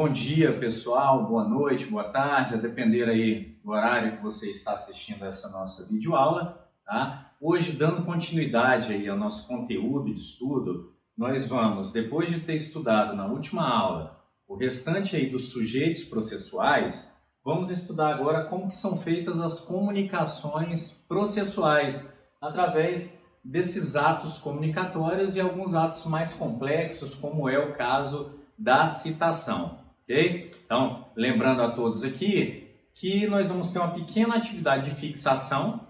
Bom dia, pessoal, boa noite, boa tarde, a depender aí do horário que você está assistindo essa nossa videoaula, tá? Hoje, dando continuidade aí ao nosso conteúdo de estudo, nós vamos, depois de ter estudado na última aula o restante aí dos sujeitos processuais, vamos estudar agora como que são feitas as comunicações processuais através desses atos comunicatórios e alguns atos mais complexos, como é o caso da citação, ok? Então, lembrando a todos aqui que nós vamos ter uma pequena atividade de fixação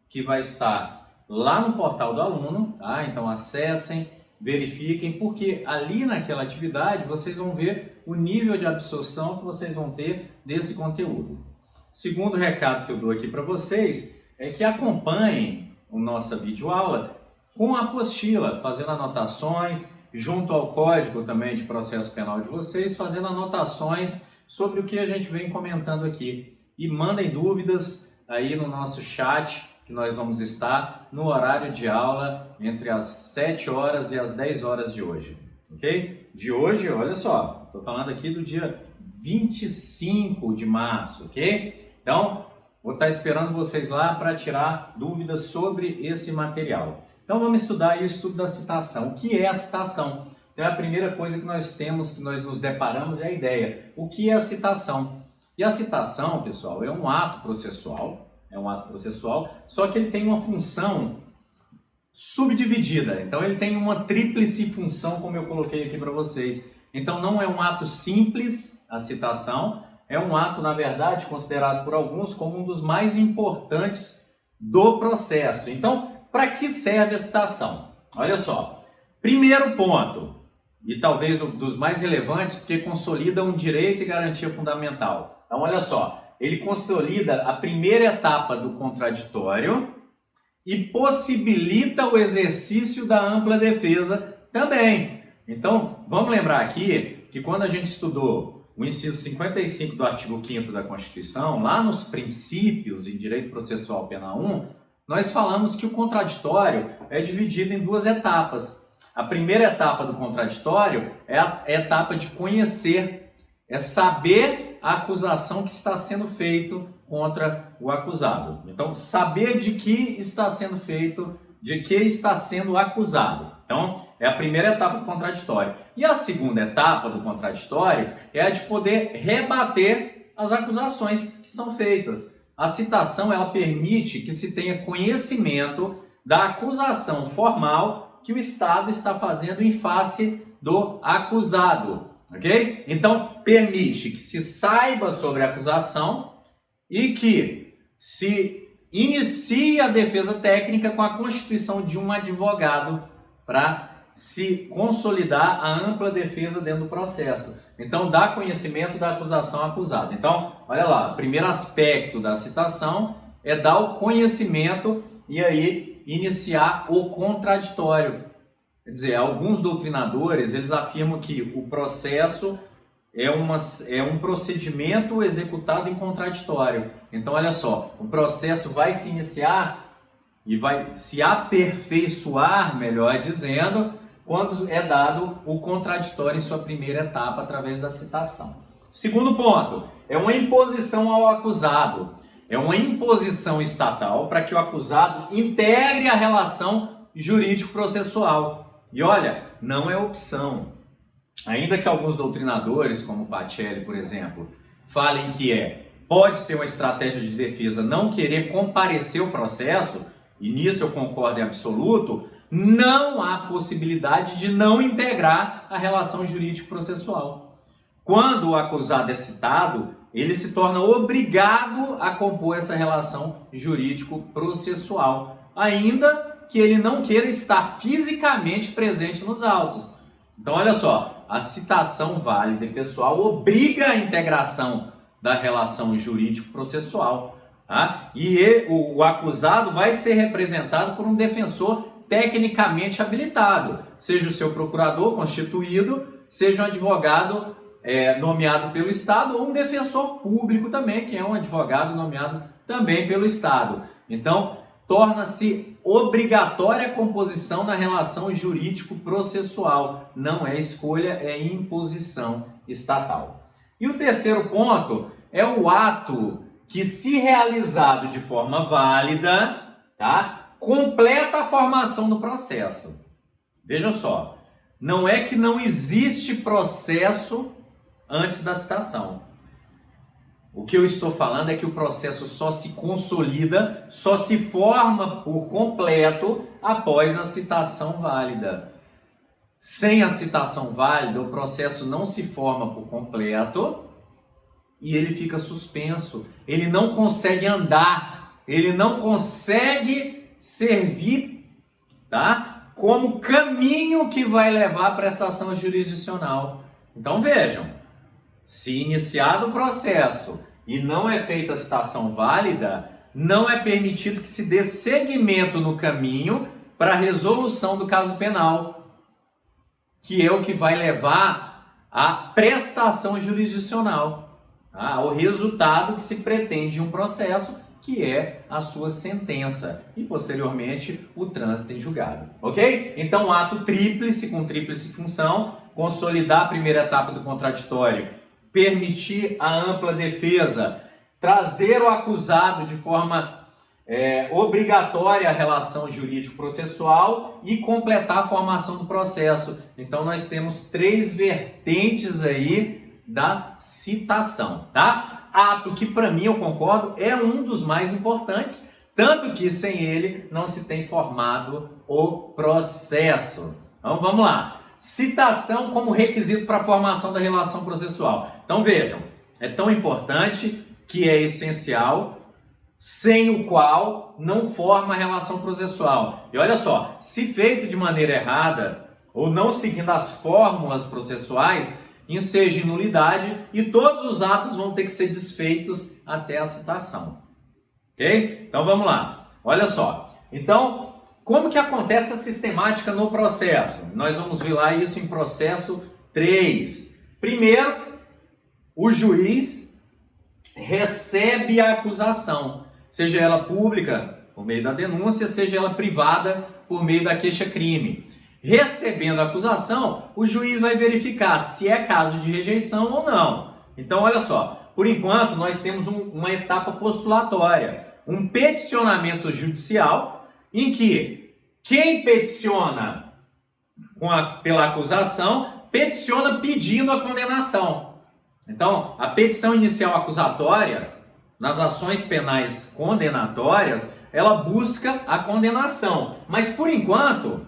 que vai estar lá no portal do aluno, tá? Então acessem, verifiquem, porque ali naquela atividade vocês vão ver o nível de absorção que vocês vão ter desse conteúdo. Segundo recado que eu dou aqui para vocês é que acompanhem a nossa videoaula com a apostila, fazendo anotações, junto ao código também de processo penal de vocês, fazendo anotações sobre o que a gente vem comentando aqui. E mandem dúvidas aí no nosso chat, que nós vamos estar no horário de aula entre as 7 horas e as 10 horas de hoje, ok? De hoje, olha só, estou falando aqui do dia 25 de março, ok? Então, vou estar esperando vocês lá para tirar dúvidas sobre esse material. Então vamos estudar aí o estudo da citação. O que é a citação? Então, a primeira coisa que nós temos, que nós nos deparamos é a ideia. O que é a citação? E a citação, pessoal, é um ato processual, só que ele tem uma função subdividida. Então ele tem uma tríplice função, como eu coloquei aqui para vocês. Então não é um ato simples, a citação, é um ato, na verdade, considerado por alguns como um dos mais importantes do processo. Então, para que serve a citação? Olha só, primeiro ponto, e talvez um dos mais relevantes, porque consolida um direito e garantia fundamental. Então, olha só, ele consolida a primeira etapa do contraditório e possibilita o exercício da ampla defesa também. Então, vamos lembrar aqui que quando a gente estudou o inciso 55 do artigo 5º da Constituição, lá nos princípios em direito processual penal 1, nós falamos que o contraditório é dividido em duas etapas. A primeira etapa do contraditório é a etapa de conhecer, é saber a acusação que está sendo feito contra o acusado. Então, saber de que está sendo feito, de que está sendo acusado. Então, é a primeira etapa do contraditório. E a segunda etapa do contraditório é a de poder rebater as acusações que são feitas. A citação, ela permite que se tenha conhecimento da acusação formal que o Estado está fazendo em face do acusado, ok? Então, permite que se saiba sobre a acusação e que se inicie a defesa técnica com a constituição de um advogado para se consolidar a ampla defesa dentro do processo. Então, dá conhecimento da acusação ao acusado. Então, olha lá, o primeiro aspecto da citação é dar o conhecimento e aí iniciar o contraditório. Quer dizer, alguns doutrinadores, eles afirmam que o processo é um procedimento executado em contraditório. Então, olha só, o processo vai se iniciar e vai se aperfeiçoar, melhor dizendo, quando é dado o contraditório em sua primeira etapa através da citação. Segundo ponto, é uma imposição ao acusado. É uma imposição estatal para que o acusado integre a relação jurídico-processual. E olha, não é opção. Ainda que alguns doutrinadores, como Pacelli, por exemplo, falem que pode ser uma estratégia de defesa não querer comparecer ao processo, e nisso eu concordo em absoluto, não há possibilidade de não integrar a relação jurídico-processual. Quando o acusado é citado, ele se torna obrigado a compor essa relação jurídico-processual, ainda que ele não queira estar fisicamente presente nos autos. Então, olha só, a citação válida e pessoal obriga a integração da relação jurídico-processual. Tá? E o acusado vai ser representado por um defensor tecnicamente habilitado, seja o seu procurador constituído, seja um advogado nomeado pelo Estado ou um defensor público também, que é um advogado nomeado também pelo Estado. Então, torna-se obrigatória a composição na relação jurídico-processual. Não é escolha, é imposição estatal. E o terceiro ponto é o ato que, se realizado de forma válida, tá, completa a formação do processo. Veja só, não é que não existe processo antes da citação. O que eu estou falando é que o processo só se consolida, só se forma por completo após a citação válida. Sem a citação válida, o processo não se forma por completo e ele fica suspenso. Ele não consegue andar, ele não consegue servir, tá, como caminho que vai levar à prestação jurisdicional. Então vejam, se iniciado o processo e não é feita a citação válida, não é permitido que se dê seguimento no caminho para a resolução do caso penal, que é o que vai levar à prestação jurisdicional, tá? O resultado que se pretende em um processo, que é a sua sentença e, posteriormente, o trânsito em julgado. Ok? Então, ato tríplice, com tríplice função: consolidar a primeira etapa do contraditório, permitir a ampla defesa, trazer o acusado de forma obrigatória à relação jurídico-processual e completar a formação do processo. Então, nós temos 3 vertentes aí da citação, tá? Ato que, para mim, eu concordo, é um dos mais importantes, tanto que sem ele não se tem formado o processo. Então, vamos lá. Citação como requisito para a formação da relação processual. Então, vejam, é tão importante que é essencial, sem o qual não forma a relação processual. E olha só, se feito de maneira errada ou não seguindo as fórmulas processuais, enseja em nulidade e todos os atos vão ter que ser desfeitos até a citação. Ok? Então vamos lá. Olha só. Então, como que acontece a sistemática no processo? Nós vamos ver lá isso em processo 3. Primeiro, o juiz recebe a acusação, seja ela pública, por meio da denúncia, seja ela privada, por meio da queixa-crime. Recebendo a acusação, o juiz vai verificar se é caso de rejeição ou não. Então, olha só, por enquanto nós temos uma etapa postulatória, um peticionamento judicial, em que quem peticiona pela acusação, peticiona pedindo a condenação. Então, a petição inicial acusatória, nas ações penais condenatórias, ela busca a condenação. Mas, por enquanto,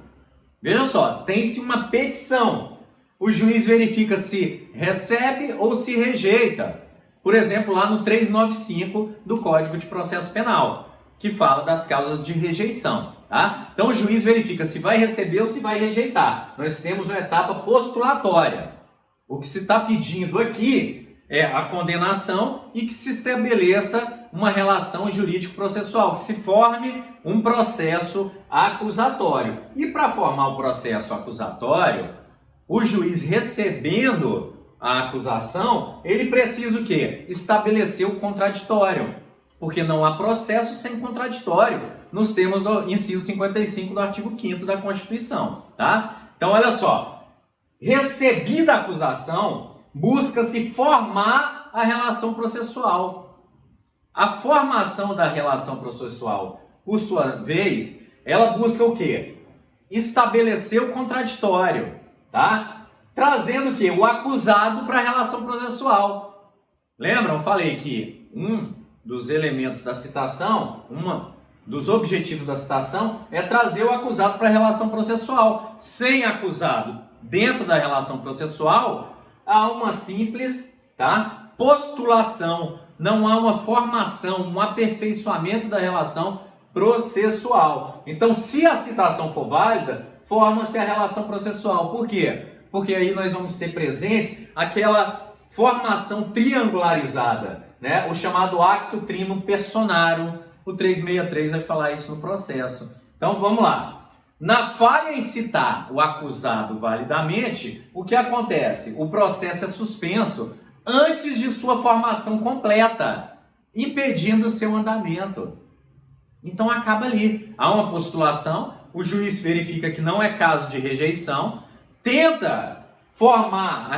veja só, tem-se uma petição. O juiz verifica se recebe ou se rejeita. Por exemplo, lá no 395 do Código de Processo Penal, que fala das causas de rejeição. Tá? Então, o juiz verifica se vai receber ou se vai rejeitar. Nós temos uma etapa postulatória. O que se está pedindo aqui é a condenação e que se estabeleça uma relação jurídico-processual, que se forme um processo acusatório. E para formar o processo acusatório, o juiz recebendo a acusação, ele precisa o quê? Estabelecer o contraditório, porque não há processo sem contraditório, nos termos do inciso 55 do artigo 5º da Constituição. Tá? Então, olha só, recebida a acusação, busca-se formar a relação processual. A formação da relação processual, por sua vez, ela busca o quê? Estabelecer o contraditório, tá? Trazendo o quê? O acusado para a relação processual. Lembram? Eu falei que um dos elementos da citação, dos objetivos da citação, é trazer o acusado para a relação processual. Sem acusado dentro da relação processual, há uma simples, tá, postulação, não há uma formação, um aperfeiçoamento da relação processual. Então, se a citação for válida, forma-se a relação processual. Por quê? Porque aí nós vamos ter presentes aquela formação triangularizada, né? O chamado acto trino personarum. O 363 vai falar isso no processo. Então, vamos lá. Na falha em citar o acusado validamente, o que acontece? O processo é suspenso antes de sua formação completa, impedindo seu andamento. Então acaba ali. Há uma postulação, o juiz verifica que não é caso de rejeição, tenta formar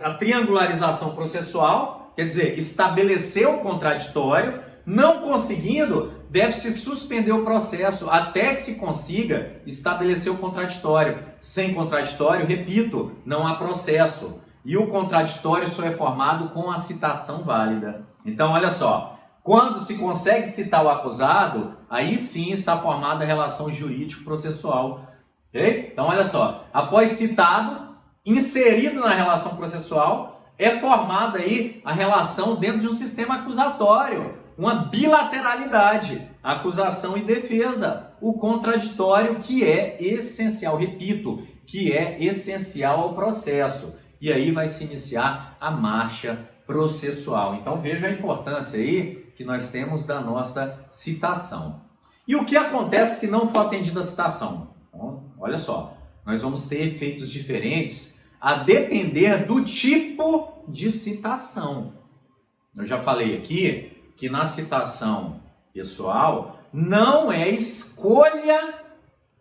a triangularização processual, quer dizer, estabelecer o contraditório. Não conseguindo, deve-se suspender o processo até que se consiga estabelecer o contraditório. Sem contraditório, repito, não há processo. E o contraditório só é formado com a citação válida. Então, olha só, quando se consegue citar o acusado, aí sim está formada a relação jurídico-processual. Okay? Então, olha só, após citado, inserido na relação processual, é formada aí a relação dentro de um sistema acusatório. Uma bilateralidade, acusação e defesa, o contraditório que é essencial, repito, que é essencial ao processo. E aí vai se iniciar a marcha processual. Então veja a importância aí que nós temos da nossa citação. E o que acontece se não for atendida a citação? Bom, olha só, nós vamos ter efeitos diferentes a depender do tipo de citação. Eu já falei aqui que na citação pessoal não é escolha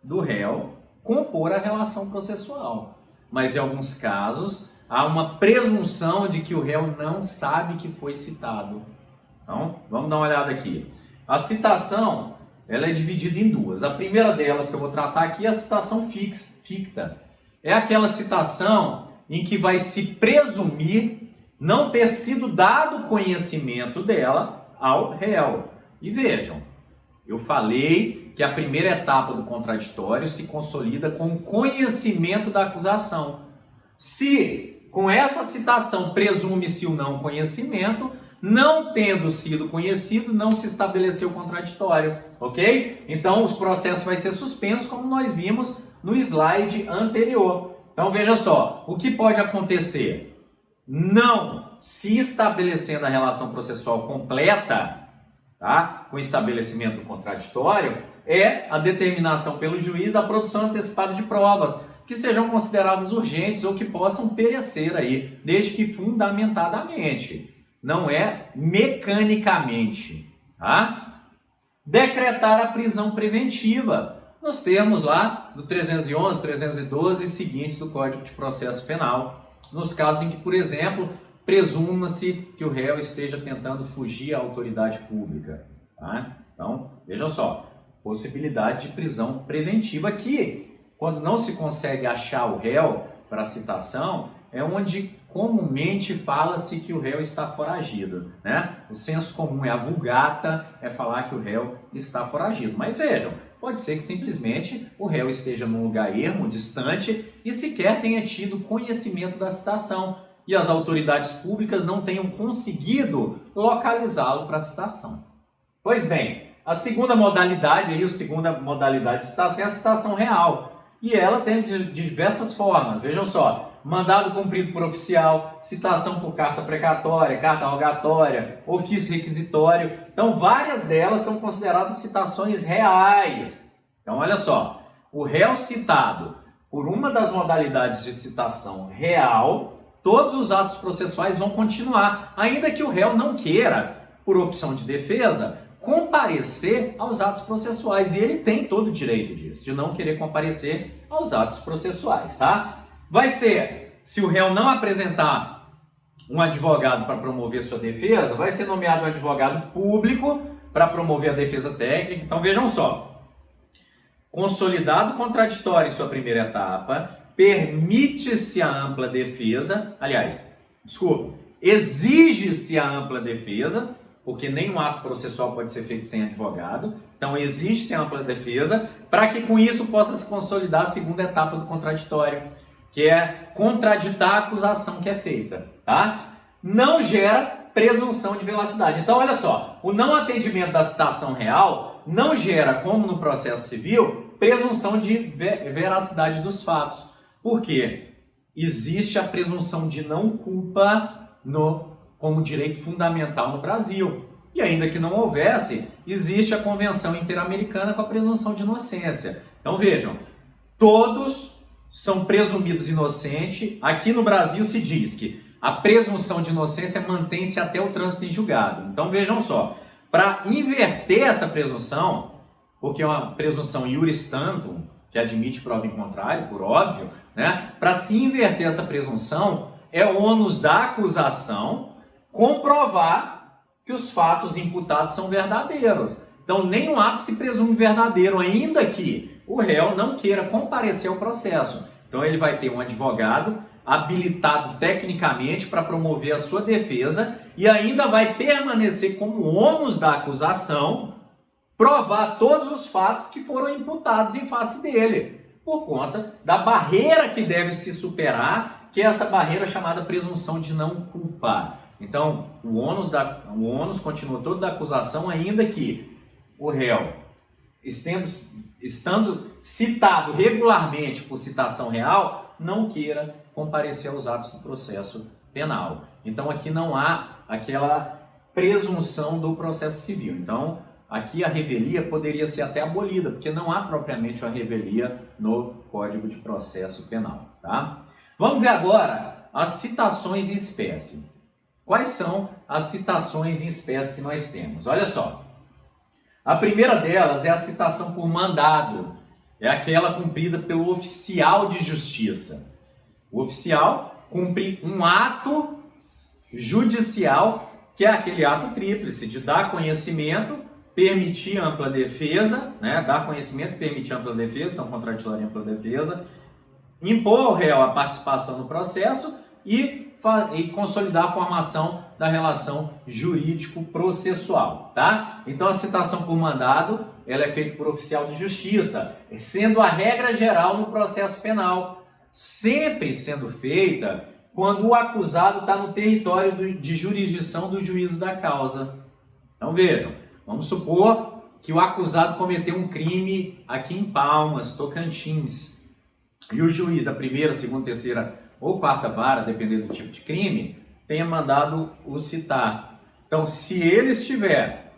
do réu compor a relação processual, mas em alguns casos há uma presunção de que o réu não sabe que foi citado. Então, vamos dar uma olhada aqui. A citação, ela é dividida em duas. A primeira delas que eu vou tratar aqui é a citação ficta. É aquela citação em que vai se presumir não ter sido dado conhecimento dela ao réu. E vejam, eu falei que a primeira etapa do contraditório se consolida com o conhecimento da acusação. Se com essa citação presume-se o não conhecimento, não tendo sido conhecido, não se estabeleceu o contraditório, ok? Então o processo vai ser suspenso, como nós vimos no slide anterior. Então veja só, o que pode acontecer? Não se estabelecendo a relação processual completa, tá? Com o estabelecimento do contraditório, é a determinação pelo juiz da produção antecipada de provas, que sejam consideradas urgentes ou que possam perecer aí, desde que fundamentadamente, não é mecanicamente, tá? Decretar a prisão preventiva, nos termos lá do 311, 312 e seguintes do Código de Processo Penal, nos casos em que, por exemplo, presuma-se que o réu esteja tentando fugir à autoridade pública. Tá? Então, veja só, possibilidade de prisão preventiva que, quando não se consegue achar o réu para citação, é onde comumente fala-se que o réu está foragido. Né? O senso comum é a vulgata, é falar que o réu está foragido. Mas vejam, pode ser que simplesmente o réu esteja num lugar ermo, distante, e sequer tenha tido conhecimento da citação, e as autoridades públicas não tenham conseguido localizá-lo para citação. Pois bem, a segunda modalidade, a segunda modalidade de citação é a citação real, e ela tem diversas formas. Vejam só, mandado cumprido por oficial, citação por carta precatória, carta rogatória, ofício requisitório. Então, várias delas são consideradas citações reais. Então, olha só, o réu citado por uma das modalidades de citação real, todos os atos processuais vão continuar, ainda que o réu não queira, por opção de defesa, comparecer aos atos processuais. E ele tem todo o direito disso, de não querer comparecer aos atos processuais, tá? Vai ser, se o réu não apresentar um advogado para promover sua defesa, vai ser nomeado um advogado público para promover a defesa técnica. Então vejam só, consolidado o contraditório em sua primeira etapa, permite-se a ampla defesa, exige-se a ampla defesa, porque nenhum ato processual pode ser feito sem advogado, então exige-se a ampla defesa, para que com isso possa se consolidar a segunda etapa do contraditório, que é contraditar a acusação que é feita, tá? Não gera presunção de veracidade. Então, olha só, o não atendimento da citação real não gera, como no processo civil, presunção de veracidade dos fatos. Por quê? Existe a presunção de não culpa como direito fundamental no Brasil. E ainda que não houvesse, existe a Convenção Interamericana com a presunção de inocência. Então, vejam, todos são presumidos inocentes. Aqui no Brasil se diz que a presunção de inocência mantém-se até o trânsito em julgado. Então vejam só, para inverter essa presunção, porque é uma presunção iuris tantum, que admite prova em contrário, por óbvio, né? Para se inverter essa presunção, é ônus da acusação comprovar que os fatos imputados são verdadeiros. Então, nenhum ato se presume verdadeiro, ainda que o réu não queira comparecer ao processo. Então, ele vai ter um advogado habilitado tecnicamente para promover a sua defesa e ainda vai permanecer como ônus da acusação provar todos os fatos que foram imputados em face dele, por conta da barreira que deve se superar, que é essa barreira chamada presunção de não culpa. Então, o ônus continua todo da acusação, ainda que o réu, estando citado regularmente por citação real, não queira comparecer aos atos do processo penal. Então, aqui não há aquela presunção do processo civil. Então, aqui a revelia poderia ser até abolida, porque não há propriamente uma revelia no Código de Processo Penal. Tá? Vamos ver agora as citações em espécie. Quais são as citações em espécie que nós temos? Olha só. A primeira delas é a citação por mandado. É aquela cumprida pelo oficial de justiça. O oficial cumpre um ato judicial, que é aquele ato tríplice, de dar conhecimento, permitir ampla defesa, né? Dar conhecimento e permitir ampla defesa, então contraditório e ampla defesa, impor ao réu a participação no processo e consolidar a formação da relação jurídico-processual, tá? Então a citação por mandado, ela é feita por oficial de justiça, sendo a regra geral no processo penal, sempre sendo feita quando o acusado está no território de jurisdição do juízo da causa. Então vejam, vamos supor que o acusado cometeu um crime aqui em Palmas, Tocantins, e o juiz da primeira, segunda, terceira ou quarta vara, dependendo do tipo de crime, tenha mandado o citar. Então, se ele estiver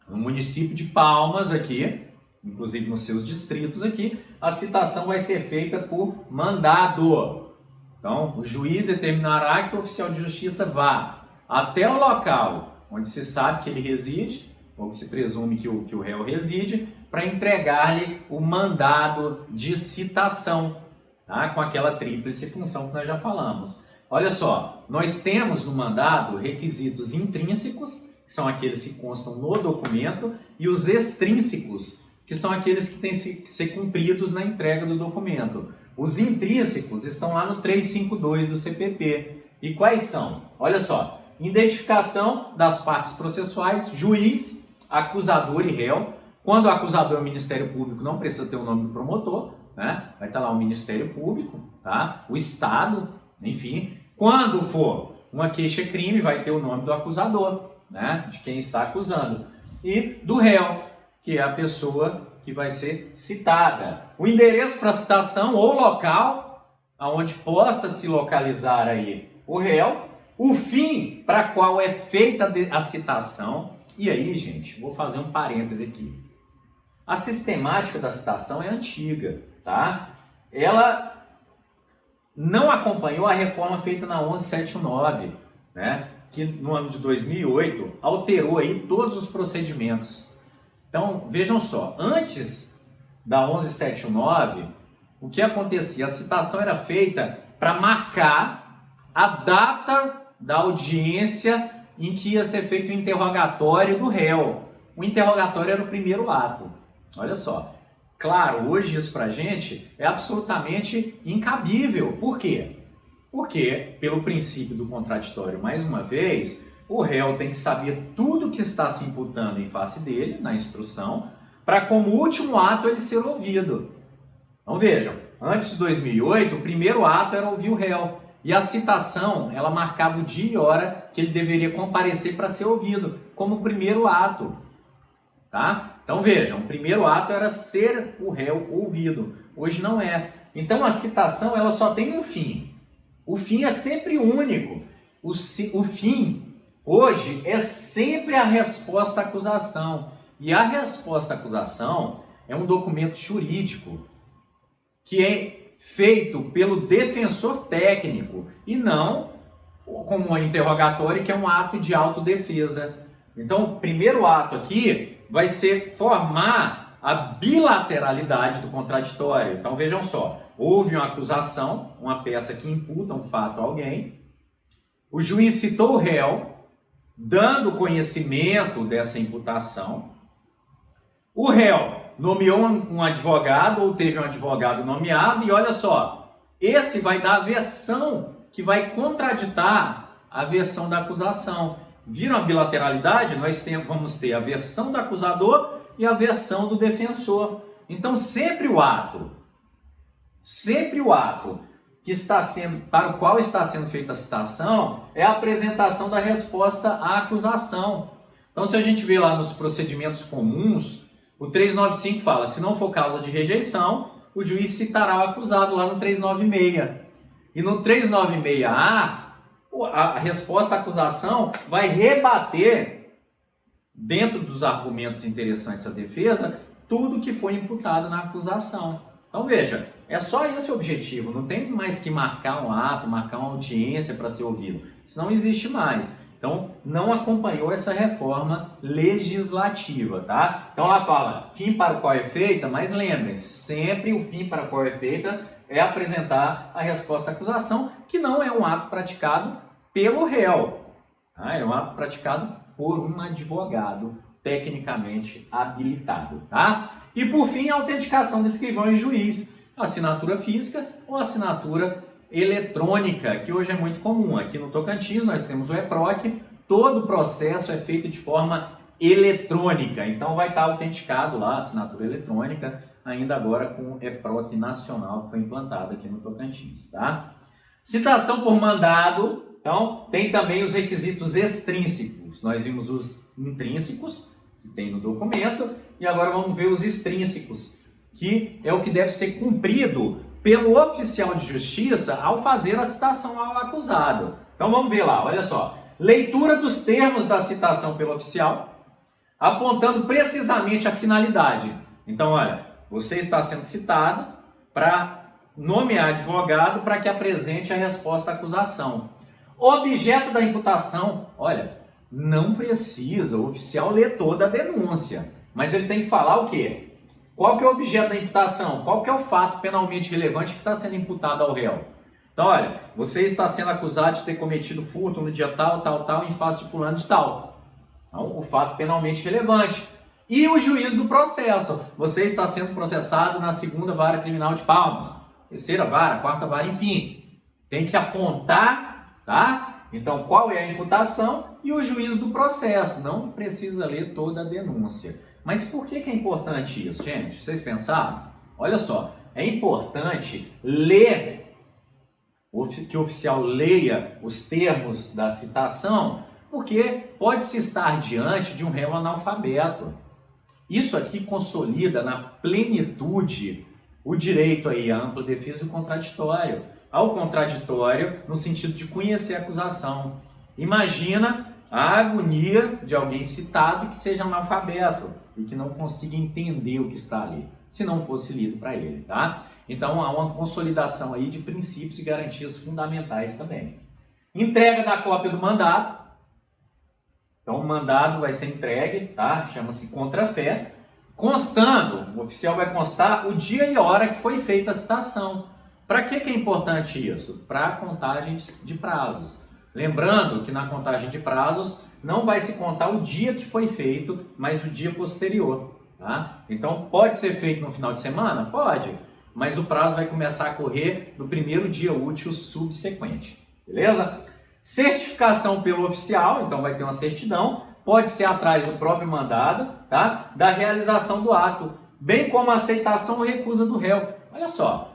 no município de Palmas aqui, inclusive nos seus distritos aqui, a citação vai ser feita por mandado. Então, o juiz determinará que o oficial de justiça vá até o local onde se sabe que ele reside, ou que se presume que o réu reside, para entregar-lhe o mandado de citação, tá? Com aquela tríplice função que nós já falamos. Olha só, nós temos no mandado requisitos intrínsecos, que são aqueles que constam no documento, e os extrínsecos, que são aqueles que têm que ser cumpridos na entrega do documento. Os intrínsecos estão lá no 352 do CPP. E quais são? Olha só, identificação das partes processuais, juiz, acusador e réu. Quando o acusador é o Ministério Público, não precisa ter o nome do promotor, né? Vai estar lá o Ministério Público, tá? O Estado, enfim. Quando for uma queixa-crime, vai ter o nome do acusador, né? De quem está acusando. E do réu, que é a pessoa que vai ser citada. O endereço para citação ou local aonde possa se localizar aí o réu, o fim para qual é feita a citação. E aí, gente, vou fazer um parêntese aqui. A sistemática da citação é antiga, tá? Ela não acompanhou a reforma feita na 11.719, né? Que no ano de 2008 alterou aí todos os procedimentos. Então, vejam só, antes da 11.719, o que acontecia? A citação era feita para marcar a data da audiência em que ia ser feito o interrogatório do réu. O interrogatório era o primeiro ato. Olha só. Claro, hoje isso para a gente é absolutamente incabível. Por quê? Porque, pelo princípio do contraditório, mais uma vez, o réu tem que saber tudo que está se imputando em face dele, na instrução, para como último ato ele ser ouvido. Então vejam, antes de 2008, o primeiro ato era ouvir o réu. E a citação, ela marcava o dia e hora que ele deveria comparecer para ser ouvido, como primeiro ato. Tá? Então vejam, o primeiro ato era ser o réu ouvido. Hoje não é. Então a citação, ela só tem um fim. O fim é sempre único. O fim, hoje, é sempre a resposta à acusação. E a resposta à acusação é um documento jurídico que é feito pelo defensor técnico e não como um interrogatório, que é um ato de autodefesa. Então, o primeiro ato aqui vai ser formar a bilateralidade do contraditório. Então vejam só, houve uma acusação, uma peça que imputa um fato a alguém, o juiz citou o réu, dando conhecimento dessa imputação, o réu nomeou um advogado ou teve um advogado nomeado e olha só, esse vai dar a versão que vai contraditar a versão da acusação. Viram a bilateralidade? Nós vamos ter a versão do acusador e a versão do defensor. Então sempre o ato que está sendo, para o qual está sendo feita a citação é a apresentação da resposta à acusação. Então se a gente vê lá nos procedimentos comuns, o 395 fala, se não for causa de rejeição, o juiz citará o acusado lá no 396. E no 396A, a resposta à acusação vai rebater, dentro dos argumentos interessantes da defesa, tudo que foi imputado na acusação. Então veja, é só esse o objetivo, não tem mais que marcar um ato, marcar uma audiência para ser ouvido. Isso não existe mais. Então, não acompanhou essa reforma legislativa, tá? Então, ela fala, fim para o qual é feita, mas lembrem-se, sempre o fim para o qual é feita é apresentar a resposta à acusação, que não é um ato praticado pelo réu, tá? É um ato praticado por um advogado tecnicamente habilitado, tá? E, por fim, a autenticação do escrivão e juiz, assinatura física ou assinatura eletrônica, que hoje é muito comum. Aqui no Tocantins nós temos o EPROC, todo o processo é feito de forma eletrônica, então vai estar autenticado lá a assinatura eletrônica, ainda agora com o EPROC nacional que foi implantado aqui no Tocantins, tá? Citação por mandado, então tem também os requisitos extrínsecos, nós vimos os intrínsecos, que tem no documento, e agora vamos ver os extrínsecos, que é o que deve ser cumprido pelo oficial de justiça ao fazer a citação ao acusado. Então vamos ver lá, olha só. Leitura dos termos da citação pelo oficial, apontando precisamente a finalidade. Então, olha, você está sendo citado para nomear advogado para que apresente a resposta à acusação. Objeto da imputação, olha, não precisa o oficial ler toda a denúncia, mas ele tem que falar o quê? Qual que é o objeto da imputação? Qual que é o fato penalmente relevante que está sendo imputado ao réu? Então, olha, você está sendo acusado de ter cometido furto no dia tal, em face de fulano de tal. Então, o fato penalmente relevante. E o juízo do processo. Você está sendo processado na 2ª Vara Criminal de Palmas, 3ª Vara, 4ª Vara, enfim. Tem que apontar, tá? Então, qual é a imputação e o juízo do processo. Não precisa ler toda a denúncia. Mas por que é importante isso, gente? Vocês pensaram? Olha só, é importante ler, que o oficial leia os termos da citação, porque pode-se estar diante de um réu analfabeto. Isso aqui consolida na plenitude o direito aí à ampla defesa e o contraditório. Ao contraditório, no sentido de conhecer a acusação. Imagina a agonia de alguém citado que seja analfabeto e que não consiga entender o que está ali, se não fosse lido para ele, tá? Então há uma consolidação aí de princípios e garantias fundamentais também. Entrega da cópia do mandado. Então o mandado vai ser entregue, tá? Chama-se contrafé. Constando, o oficial vai constar o dia e a hora que foi feita a citação. Para que é importante isso? Para a contagem de prazos. Lembrando que na contagem de prazos não vai se contar o dia que foi feito, mas o dia posterior, tá? Então pode ser feito no final de semana? Pode, mas o prazo vai começar a correr no primeiro dia útil subsequente, beleza? Certificação pelo oficial, então vai ter uma certidão, pode ser atrás do próprio mandado, tá? Da realização do ato, bem como a aceitação ou recusa do réu. Olha só,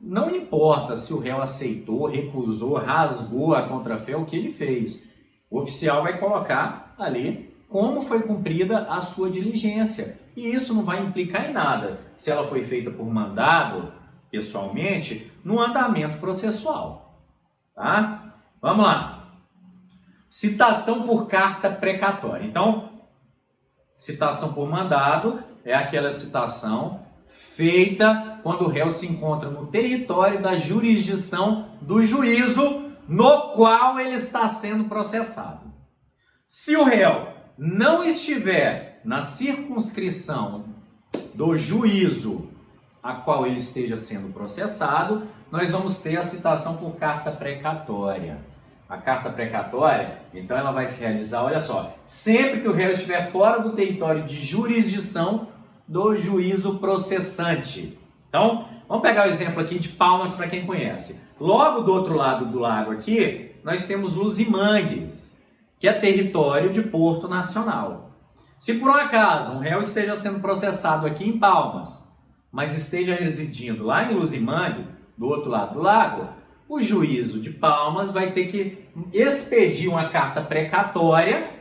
não importa se o réu aceitou, recusou, rasgou a contrafé, o que ele fez. O oficial vai colocar ali como foi cumprida a sua diligência. E isso não vai implicar em nada, se ela foi feita por mandado, pessoalmente, no andamento processual. Tá? Vamos lá. Citação por carta precatória. Então, citação por mandado é aquela citação feita quando o réu se encontra no território da jurisdição do juízo no qual ele está sendo processado. Se o réu não estiver na circunscrição do juízo a qual ele esteja sendo processado, nós vamos ter a citação por carta precatória. A carta precatória, então ela vai se realizar, olha só, sempre que o réu estiver fora do território de jurisdição do juízo processante. Então, vamos pegar o exemplo aqui de Palmas para quem conhece. Logo do outro lado do lago aqui, nós temos Luzimangues, que é território de Porto Nacional. Se por um acaso um réu esteja sendo processado aqui em Palmas, mas esteja residindo lá em Luzimangue, do outro lado do lago, o juízo de Palmas vai ter que expedir uma carta precatória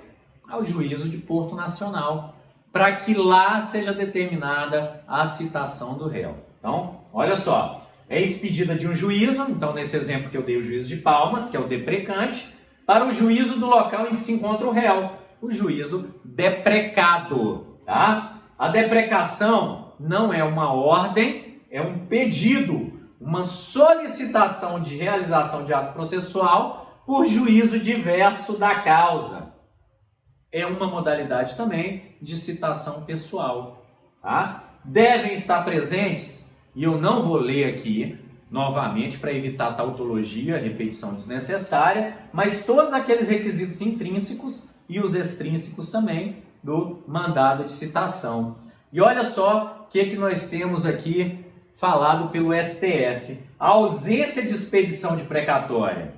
ao juízo de Porto Nacional, para que lá seja determinada a citação do réu. Então, olha só, é expedida de um juízo, então nesse exemplo que eu dei, o juízo de Palmas, que é o deprecante, para o juízo do local em que se encontra o réu, o juízo deprecado. Tá? A deprecação não é uma ordem, é um pedido, uma solicitação de realização de ato processual por juízo diverso da causa. É uma modalidade também de citação pessoal. Tá? Devem estar presentes, e eu não vou ler aqui novamente para evitar tautologia, repetição desnecessária, mas todos aqueles requisitos intrínsecos e os extrínsecos também do mandado de citação. E olha só o que nós temos aqui falado pelo STF. A ausência de expedição de precatória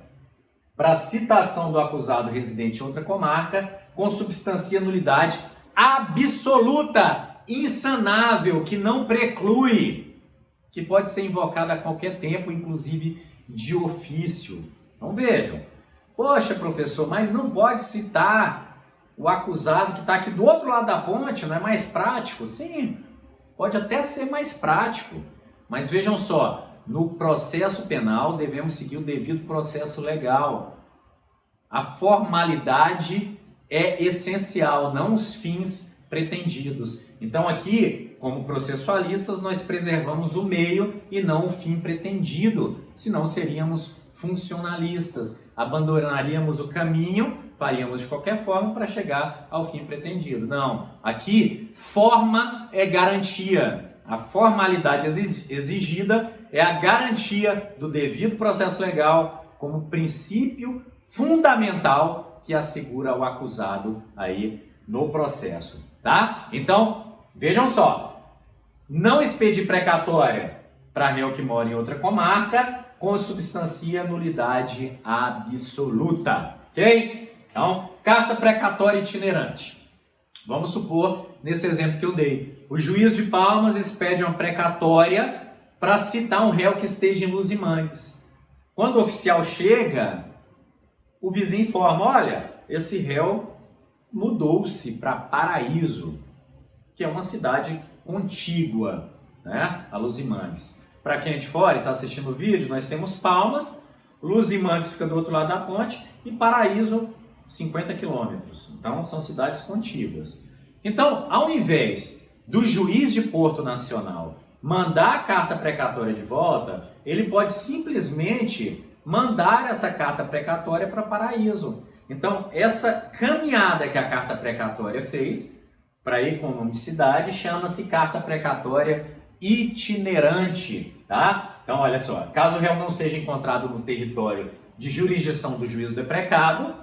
para citação do acusado residente em outra comarca consubstancia nulidade absoluta, insanável, que não preclui, que pode ser invocada a qualquer tempo, inclusive de ofício. Então vejam, poxa professor, mas não pode citar o acusado que está aqui do outro lado da ponte, não é mais prático? Sim, pode até ser mais prático, mas vejam só, no processo penal devemos seguir o devido processo legal. A formalidade é essencial, não os fins pretendidos. Então aqui, como processualistas, nós preservamos o meio e não o fim pretendido, senão seríamos funcionalistas, abandonaríamos o caminho, faríamos de qualquer forma para chegar ao fim pretendido. Não, aqui forma é garantia, a formalidade exigida é a garantia do devido processo legal como princípio fundamental que assegura ao acusado aí no processo, tá? Então, vejam só, não expedir precatória para réu que mora em outra comarca consubstancia nulidade absoluta, ok? Então, carta precatória itinerante. Vamos supor, nesse exemplo que eu dei, o juiz de Palmas expede uma precatória para citar um réu que esteja em Luzimangues. Quando o oficial chega, o vizinho informa, olha, esse réu mudou-se para Paraíso, que é uma cidade contígua, né, a Luzimangues. Para quem é de fora e está assistindo o vídeo, nós temos Palmas, Luzimangues fica do outro lado da ponte e Paraíso 50 quilômetros. Então, são cidades contíguas. Então, ao invés do juiz de Porto Nacional mandar a carta precatória de volta, ele pode simplesmente mandar essa carta precatória para Paraíso. Então, essa caminhada que a carta precatória fez para a economicidade chama-se carta precatória itinerante, tá? Então, olha só, caso o réu não seja encontrado no território de jurisdição do juízo deprecado,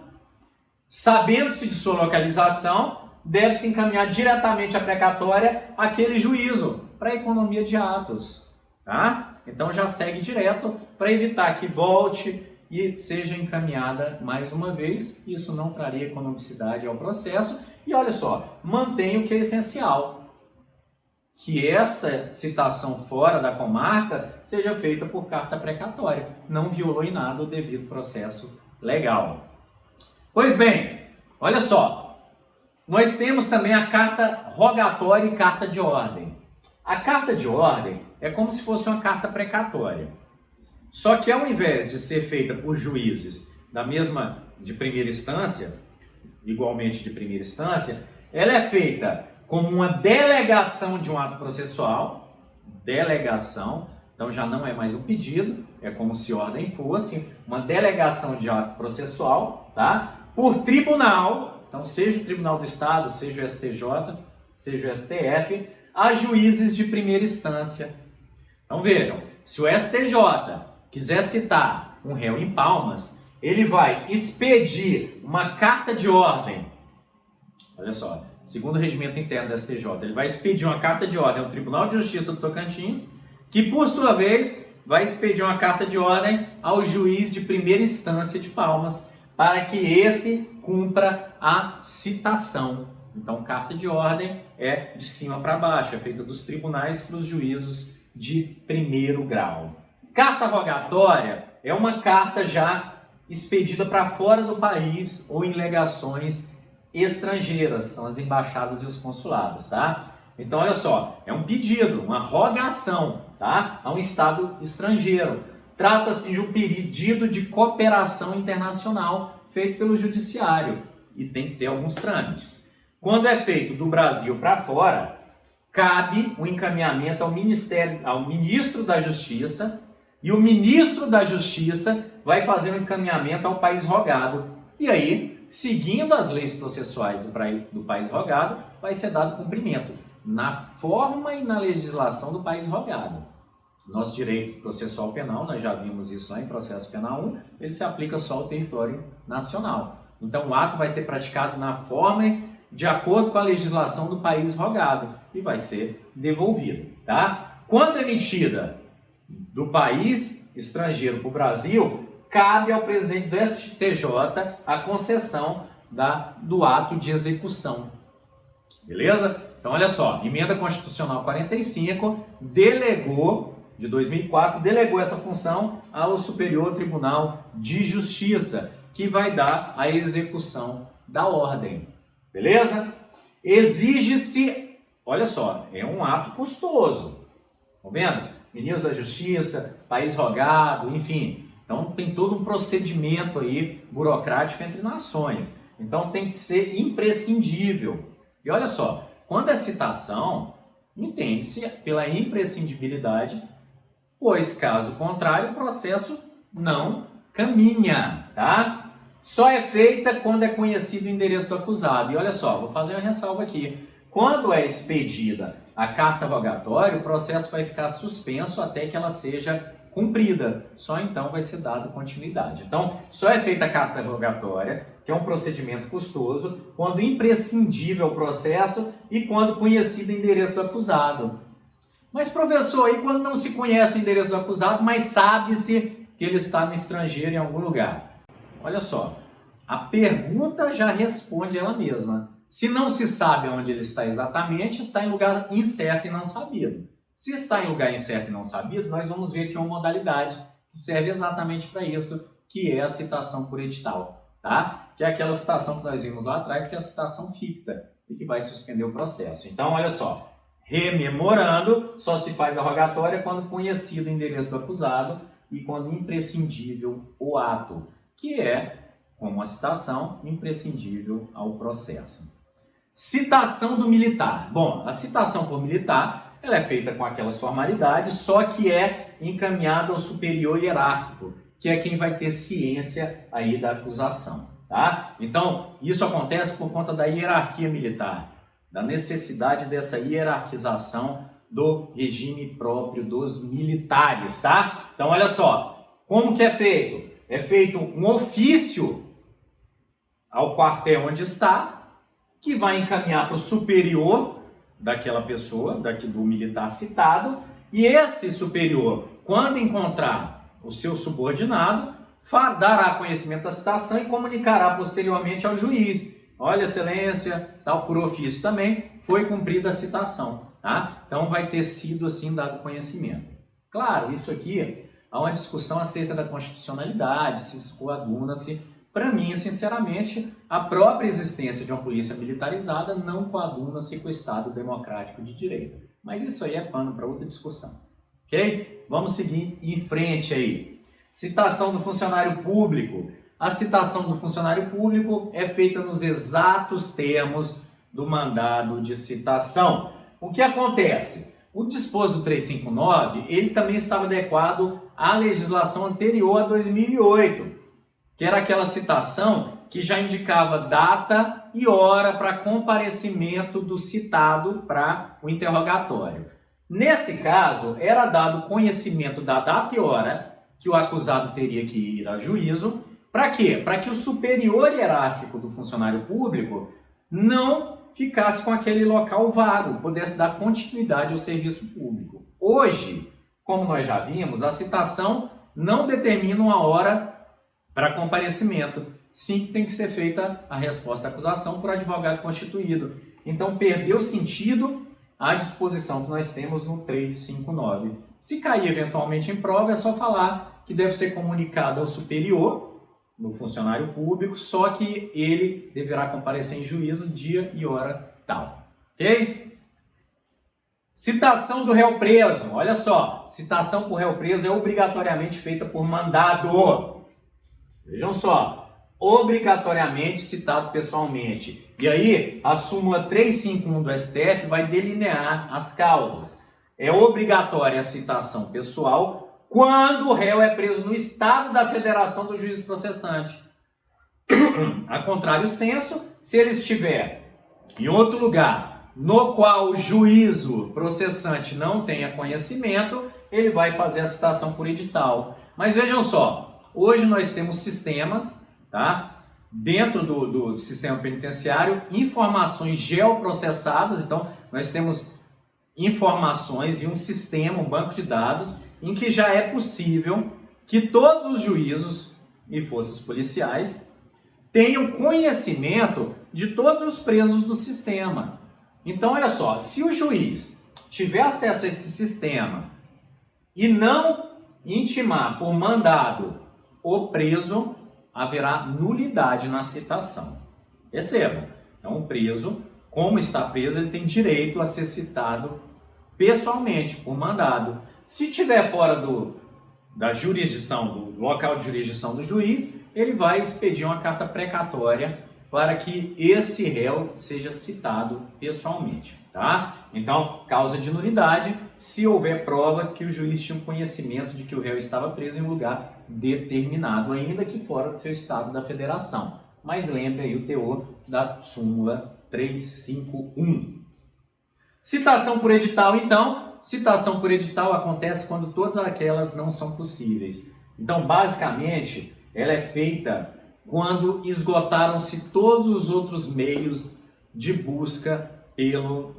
sabendo-se de sua localização, deve-se encaminhar diretamente a precatória àquele juízo para a economia de atos, tá? Então já segue direto para evitar que volte e seja encaminhada mais uma vez. Isso não traria economicidade ao processo. E olha só, mantém o que é essencial, que essa citação fora da comarca seja feita por carta precatória. Não violou em nada o devido processo legal. Pois bem, olha só, nós temos também a carta rogatória e carta de ordem. A carta de ordem é como se fosse uma carta precatória. Só que ao invés de ser feita por juízes da mesma de primeira instância, igualmente de primeira instância, ela é feita como uma delegação de um ato processual, delegação, então já não é mais um pedido, é como se ordem fosse, uma delegação de ato processual, tá? Por tribunal, então seja o Tribunal do Estado, seja o STJ, seja o STF, a juízes de primeira instância. Então vejam, se o STJ quiser citar um réu em Palmas, ele vai expedir uma carta de ordem. Olha só, segundo o regimento interno do STJ, ele vai expedir uma carta de ordem ao Tribunal de Justiça do Tocantins, que por sua vez vai expedir uma carta de ordem ao juiz de primeira instância de Palmas, para que esse cumpra a citação. Então, carta de ordem é de cima para baixo, é feita dos tribunais para os juízos de primeiro grau. Carta rogatória é uma carta já expedida para fora do país ou em legações estrangeiras, são as embaixadas e os consulados, tá? Então, olha só, é um pedido, uma rogação, tá? A um estado estrangeiro. Trata-se de um pedido de cooperação internacional feito pelo judiciário e tem que ter alguns trâmites. Quando é feito do Brasil para fora, cabe o encaminhamento ao ministro da Justiça, e o ministro da Justiça vai fazer o encaminhamento ao país rogado. E aí, seguindo as leis processuais do país rogado, vai ser dado cumprimento na forma e na legislação do país rogado. Nosso direito processual penal, nós já vimos isso lá em processo penal 1, ele se aplica só ao território nacional. Então o ato vai ser praticado na forma de acordo com a legislação do país rogado e vai ser devolvido, tá? Quando emitida do país estrangeiro para o Brasil, cabe ao presidente do STJ a concessão do ato de execução. Beleza? Então, olha só, Emenda Constitucional 45 de 2004, delegou essa função ao Superior Tribunal de Justiça, que vai dar a execução da ordem. Beleza? Exige-se, olha só, é um ato custoso. Estão vendo? Ministro da Justiça, país rogado, enfim. Então tem todo um procedimento aí burocrático entre nações. Então tem que ser imprescindível. E olha só, quando é citação, entende-se pela imprescindibilidade, pois caso contrário o processo não caminha, tá? Só é feita quando é conhecido o endereço do acusado. E olha só, vou fazer uma ressalva aqui. Quando é expedida a carta rogatória, o processo vai ficar suspenso até que ela seja cumprida. Só então vai ser dada continuidade. Então, só é feita a carta rogatória, que é um procedimento custoso, quando imprescindível o processo e quando conhecido o endereço do acusado. Mas, professor, aí quando não se conhece o endereço do acusado, mas sabe-se que ele está no estrangeiro em algum lugar? Olha só, a pergunta já responde ela mesma. Se não se sabe onde ele está exatamente, está em lugar incerto e não sabido. Se está em lugar incerto e não sabido, nós vamos ver aqui uma modalidade que serve exatamente para isso, que é a citação por edital, tá? Que é aquela citação que nós vimos lá atrás, que é a citação ficta, e que vai suspender o processo. Então, olha só, rememorando, só se faz a rogatória quando conhecido o endereço do acusado e quando imprescindível o ato, que é, como a citação, imprescindível ao processo. Citação do militar. Bom, a citação por militar, ela é feita com aquelas formalidades, só que é encaminhada ao superior hierárquico, que é quem vai ter ciência aí da acusação, tá? Então, isso acontece por conta da hierarquia militar, da necessidade dessa hierarquização do regime próprio dos militares, tá? Então, olha só, como que é feito? É feito um ofício ao quartel onde está, que vai encaminhar para o superior daquela pessoa, do militar citado, e esse superior, quando encontrar o seu subordinado, dará conhecimento da citação e comunicará posteriormente ao juiz. Olha, excelência, tal, por ofício também, foi cumprida a citação, tá? Então vai ter sido assim dado conhecimento. Claro, isso aqui há uma discussão acerca da constitucionalidade, se coaduna-se. Para mim, sinceramente, a própria existência de uma polícia militarizada não coaduna-se com o Estado democrático de direito. Mas isso aí é pano para outra discussão, ok? Vamos seguir em frente aí. Citação do funcionário público. A citação do funcionário público é feita nos exatos termos do mandado de citação. O que acontece? O disposto do 359, ele também estava adequado à legislação anterior a 2008. que era aquela citação que já indicava data e hora para comparecimento do citado para o interrogatório. Nesse caso, era dado conhecimento da data e hora que o acusado teria que ir a juízo. Para quê? Para que o superior hierárquico do funcionário público não ficasse com aquele local vago, pudesse dar continuidade ao serviço público. Hoje, como nós já vimos, a citação não determina uma hora para comparecimento. Sim, que tem que ser feita a resposta à acusação por advogado constituído. Então, perdeu sentido a disposição que nós temos no 359. Se cair eventualmente em prova, é só falar que deve ser comunicado ao superior, no funcionário público, só que ele deverá comparecer em juízo dia e hora tal. Ok? Citação do réu preso. Olha só, citação por réu preso é obrigatoriamente feita por mandado. Vejam só, obrigatoriamente citado pessoalmente. E aí, a súmula 351 do STF vai delinear as causas. É obrigatória a citação pessoal quando o réu é preso no estado da federação do juiz processante. A contrário senso, se ele estiver em outro lugar no qual o juízo processante não tenha conhecimento, ele vai fazer a citação por edital. Mas vejam só, hoje nós temos sistemas, tá? Dentro do sistema penitenciário, informações geoprocessadas. Então, nós temos informações e um sistema, um banco de dados, em que já é possível que todos os juízos e forças policiais tenham conhecimento de todos os presos do sistema. Então, olha só, se o juiz tiver acesso a esse sistema e não intimar por mandado o preso, haverá nulidade na citação. Percebam, então o preso, como está preso, ele tem direito a ser citado pessoalmente, por mandado. Se estiver fora da jurisdição, do local de jurisdição do juiz, ele vai expedir uma carta precatória para que esse réu seja citado pessoalmente, tá? Então, causa de nulidade se houver prova que o juiz tinha um conhecimento de que o réu estava preso em um lugar determinado, ainda que fora do seu estado da federação. Mas lembre aí o teor da súmula 351. Citação por edital, então. Citação por edital acontece quando todas aquelas não são possíveis. Então, basicamente, ela é feita quando esgotaram-se todos os outros meios de busca pelo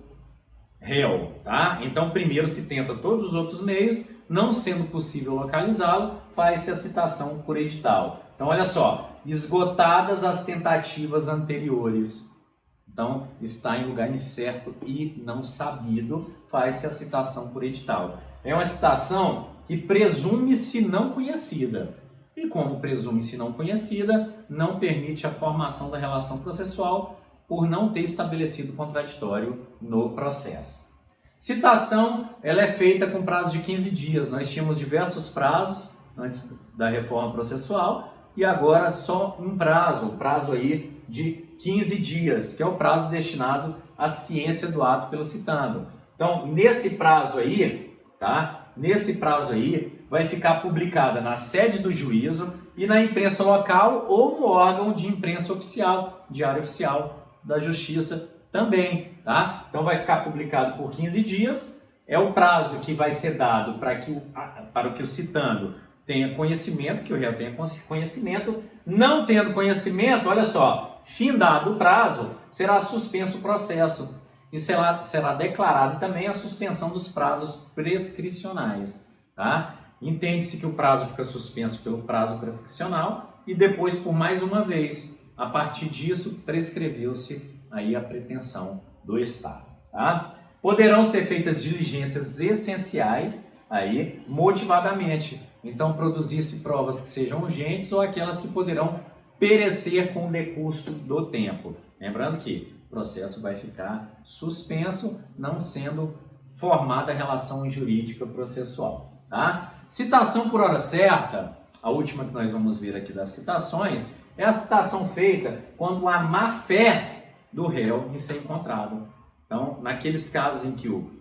réu, tá? Então, primeiro se tenta todos os outros meios, não sendo possível localizá-lo, faz-se a citação por edital. Então, olha só, esgotadas as tentativas anteriores. Então, está em lugar incerto e não sabido, faz-se a citação por edital. É uma citação que presume-se não conhecida. E como presume-se não conhecida, não permite a formação da relação processual por não ter estabelecido contraditório no processo. Citação, ela é feita com prazo de 15 dias. Nós tínhamos diversos prazos antes da reforma processual e agora só um prazo, o prazo aí de 15 dias, que é o prazo destinado à ciência do ato pelo citando. Então, nesse prazo aí, tá? Nesse prazo aí, vai ficar publicada na sede do juízo e na imprensa local ou no órgão de imprensa oficial, Diário Oficial da Justiça também, tá? Então, vai ficar publicado por 15 dias, é o prazo que vai ser dado para que o citando tenha conhecimento, que o réu tenha conhecimento. Não tendo conhecimento, olha só, findado o prazo, será suspenso o processo e será declarada também a suspensão dos prazos prescricionais, tá? Entende-se que o prazo fica suspenso pelo prazo prescricional e depois, por mais uma vez, a partir disso, prescreveu-se aí a pretensão do Estado, tá? Poderão ser feitas diligências essenciais aí motivadamente. Então, produzir-se provas que sejam urgentes ou aquelas que poderão perecer com o decurso do tempo. Lembrando que o processo vai ficar suspenso, não sendo formada a relação jurídica processual, tá? Citação por hora certa, a última que nós vamos ver aqui das citações, é a citação feita quando há má-fé do réu em ser encontrado. Então, naqueles casos em que o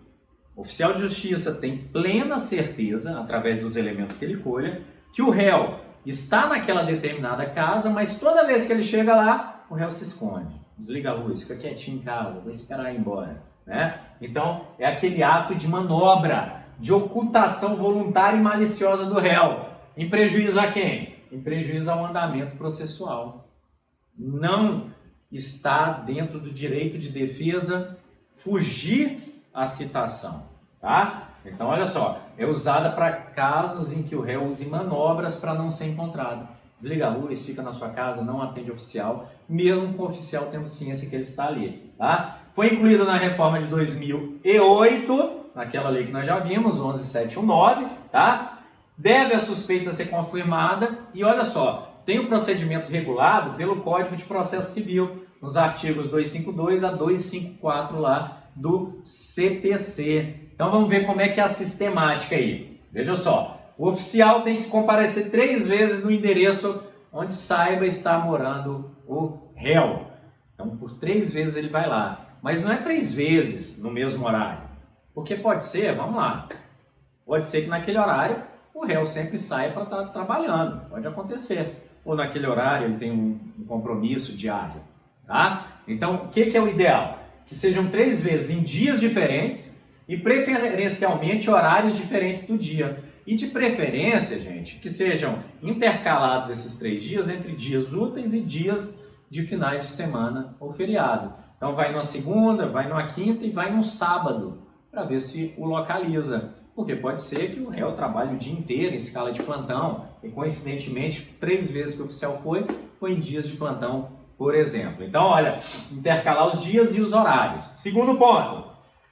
oficial de justiça tem plena certeza, através dos elementos que ele colha, que o réu está naquela determinada casa, mas toda vez que ele chega lá, o réu se esconde. Desliga a luz, fica quietinho em casa, vou esperar ir embora. Né? Então, é aquele ato de manobra, de ocultação voluntária e maliciosa do réu. Em prejuízo a quem? Em prejuízo ao andamento processual. Não está dentro do direito de defesa fugir à citação. Tá? Então, olha só, é usada para casos em que o réu use manobras para não ser encontrado. Desliga a luz, fica na sua casa, não atende oficial, mesmo com o oficial tendo ciência que ele está ali. Tá? Foi incluída na reforma de 2008, naquela lei que nós já vimos, 11719, tá? Deve a suspeita ser confirmada e olha só, tem o procedimento regulado pelo Código de Processo Civil, nos artigos 252 a 254 lá do CPC. Então vamos ver como é que é a sistemática aí. Veja só. O oficial tem que comparecer 3 vezes no endereço onde saiba estar morando o réu. Então, por 3 vezes ele vai lá. Mas não é 3 vezes no mesmo horário. Porque pode ser, vamos lá, pode ser que naquele horário o réu sempre saia para estar trabalhando. Pode acontecer. Ou naquele horário ele tem um compromisso diário. Tá? Então, o que é o ideal? Que sejam 3 vezes em dias diferentes e preferencialmente horários diferentes do dia. E de preferência, gente, que sejam intercalados esses 3 dias entre dias úteis e dias de finais de semana ou feriado. Então vai numa segunda, vai numa quinta e vai num sábado, para ver se o localiza. Porque pode ser que o réu trabalhe o dia inteiro em escala de plantão e coincidentemente 3 vezes que o oficial foi em dias de plantão, por exemplo. Então, olha, intercalar os dias e os horários. Segundo ponto,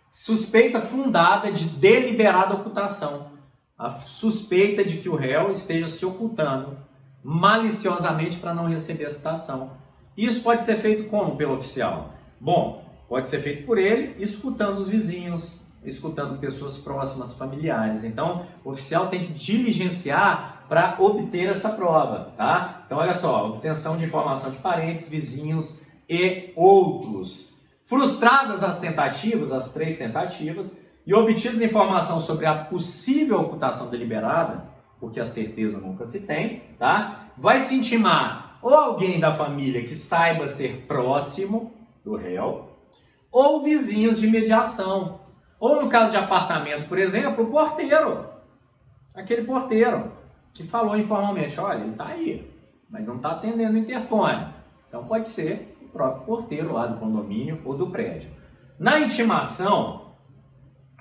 suspeita fundada de deliberada ocultação. A suspeita de que o réu esteja se ocultando maliciosamente para não receber a citação. Isso pode ser feito como pelo oficial? Bom, pode ser feito por ele, escutando os vizinhos, escutando pessoas próximas, familiares. Então, o oficial tem que diligenciar para obter essa prova, tá? Então, olha só, obtenção de informação de parentes, vizinhos e outros. Frustradas as tentativas, as 3 tentativas, e obtidas informação sobre a possível ocultação deliberada, porque a certeza nunca se tem, tá? Vai se intimar ou alguém da família que saiba ser próximo do réu, ou vizinhos de mediação. Ou no caso de apartamento, por exemplo, o porteiro. Aquele porteiro que falou informalmente, olha, ele está aí, mas não está atendendo o interfone. Então pode ser o próprio porteiro lá do condomínio ou do prédio. Na intimação,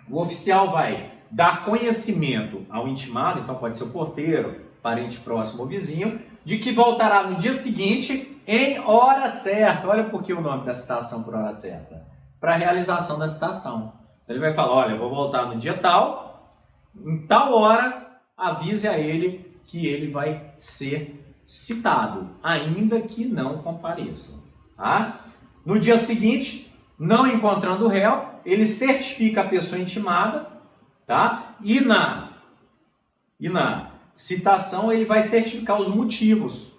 o oficial vai dar conhecimento ao intimado, então pode ser o porteiro, parente próximo ou vizinho, de que voltará no dia seguinte em hora certa. Olha por que o nome da citação por hora certa. Para a realização da citação. Ele vai falar, olha, eu vou voltar no dia tal, em tal hora, avise a ele que ele vai ser citado, ainda que não compareça. Tá? No dia seguinte, não encontrando o réu, ele certifica a pessoa intimada, tá? E na citação ele vai certificar os motivos,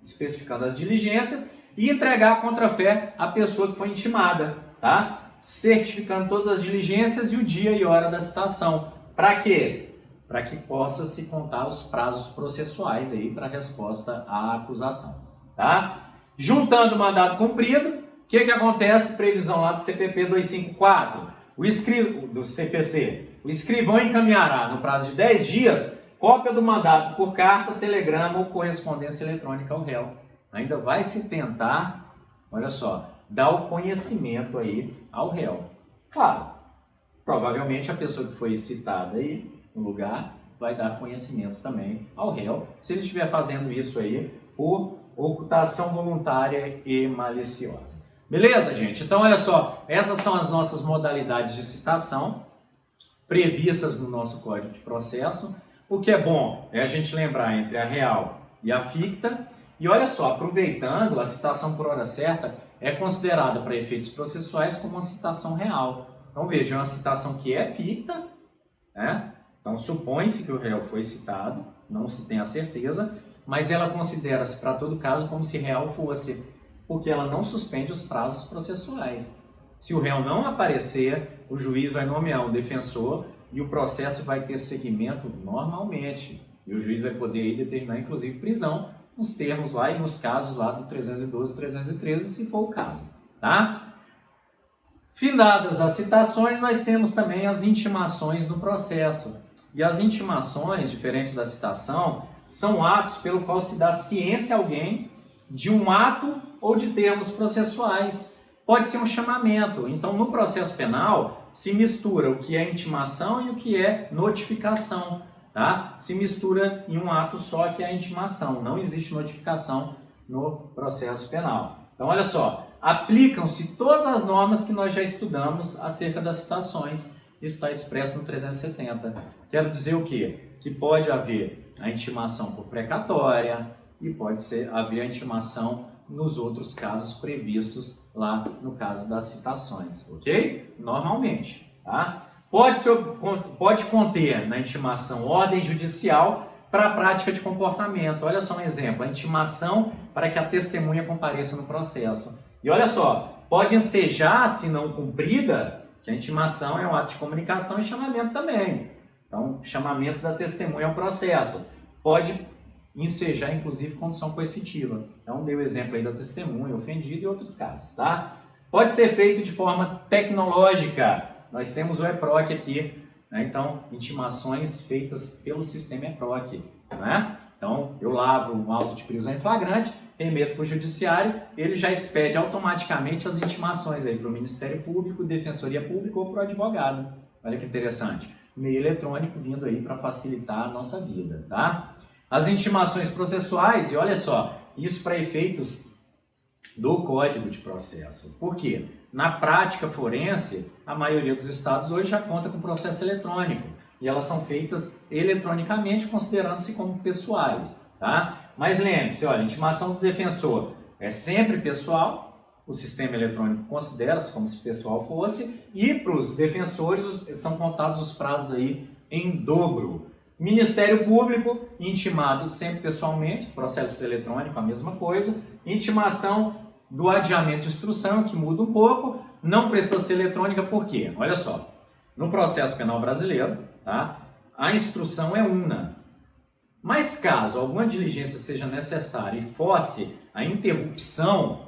especificando as diligências e entregar a contrafé à pessoa que foi intimada, tá? Certificando todas as diligências e o dia e hora da citação. Para quê? Para que possa se contar os prazos processuais aí para a resposta à acusação, tá? Juntando o mandado cumprido, o que acontece? Previsão lá do CPP 254, do CPC. O escrivão encaminhará, no prazo de 10 dias, cópia do mandado por carta, telegrama ou correspondência eletrônica ao réu. Ainda vai se tentar, olha só, dar o conhecimento aí ao réu. Claro, provavelmente a pessoa que foi citada aí no lugar vai dar conhecimento também ao réu, se ele estiver fazendo isso aí por ocultação voluntária e maliciosa. Beleza, gente? Então, olha só, essas são as nossas modalidades de citação previstas no nosso Código de Processo. O que é bom é a gente lembrar entre a real e a ficta. E olha só, aproveitando, a citação por hora certa é considerada para efeitos processuais como uma citação real. Então, veja, é uma citação que é ficta, né? Então, supõe-se que o réu foi citado, não se tem a certeza, mas ela considera-se para todo caso como se real fosse, porque ela não suspende os prazos processuais. Se o réu não aparecer, o juiz vai nomear um defensor e o processo vai ter seguimento normalmente. E o juiz vai poder aí determinar, inclusive, prisão nos termos lá e nos casos lá do 312, 313, se for o caso, tá? Findadas as citações, nós temos também as intimações no processo. E as intimações, diferente da citação, são atos pelo qual se dá ciência a alguém de um ato ou de termos processuais. Pode ser um chamamento. Então, no processo penal, se mistura o que é intimação e o que é notificação. Tá? Se mistura em um ato só, que é a intimação. Não existe notificação no processo penal. Então, olha só, aplicam-se todas as normas que nós já estudamos acerca das citações. Isso está expresso no 370. Quero dizer o quê? Que pode haver a intimação por precatória e pode haver a intimação nos outros casos previstos lá no caso das citações, ok? Normalmente, tá? Pode conter na intimação ordem judicial para a prática de comportamento. Olha só um exemplo, a intimação para que a testemunha compareça no processo. E olha só, pode ensejar, se não cumprida, que a intimação é um ato de comunicação e chamamento também. Então, chamamento da testemunha ao processo. Pode ensejar, inclusive, condição coercitiva. Então, dei o exemplo aí da testemunha, ofendida e outros casos, tá? Pode ser feito de forma tecnológica. Nós temos o EPROC aqui, né? Então, intimações feitas pelo sistema EPROC, né? Então, eu lavro um auto de prisão em flagrante, remeto para o judiciário, ele já expede automaticamente as intimações aí para o Ministério Público, Defensoria Pública ou para o advogado. Olha que interessante. Meio eletrônico vindo aí para facilitar a nossa vida, tá? As intimações processuais, e olha só, isso para efeitos do Código de Processo. Por quê? Na prática forense, a maioria dos estados hoje já conta com processo eletrônico e elas são feitas eletronicamente, considerando-se como pessoais, tá? Mas lembre-se, olha, a intimação do defensor é sempre pessoal, o sistema eletrônico considera-se como se pessoal fosse, e para os defensores são contados os prazos aí em dobro. Ministério Público, intimado sempre pessoalmente, processo eletrônico, a mesma coisa. Intimação do adiamento de instrução, que muda um pouco, não precisa ser eletrônica, por quê? Olha só, no processo penal brasileiro, tá? A instrução é una. Mas caso alguma diligência seja necessária e force a interrupção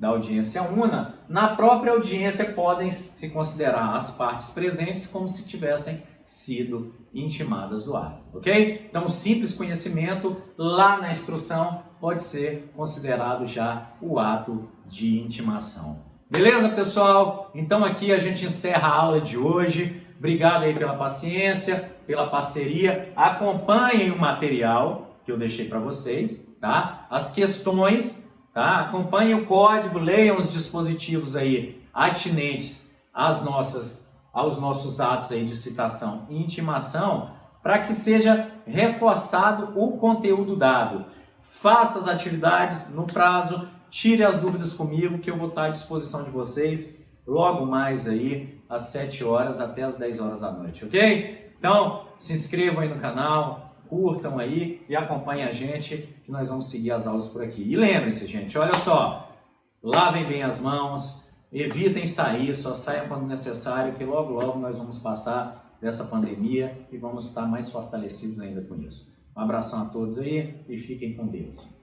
da audiência una, na própria audiência podem se considerar as partes presentes como se tivessem sido intimadas do ato, ok? Então, o simples conhecimento lá na instrução pode ser considerado já o ato de intimação. Beleza, pessoal? Então, aqui a gente encerra a aula de hoje. Obrigado aí pela paciência, pela parceria. Acompanhem o material que eu deixei para vocês, tá? As questões, tá? Acompanhem o código, leiam os dispositivos aí atinentes aos nossos atos aí de citação e intimação, para que seja reforçado o conteúdo dado. Faça as atividades no prazo, tire as dúvidas comigo, que eu vou estar à disposição de vocês logo mais aí, às 7 horas até às 10 horas da noite, ok? Então, se inscrevam aí no canal, curtam aí e acompanhem a gente, que nós vamos seguir as aulas por aqui. E lembrem-se, gente, olha só, lavem bem as mãos, evitem sair, só saiam quando necessário, que logo, logo nós vamos passar dessa pandemia e vamos estar mais fortalecidos ainda com isso. Um abração a todos aí e fiquem com Deus.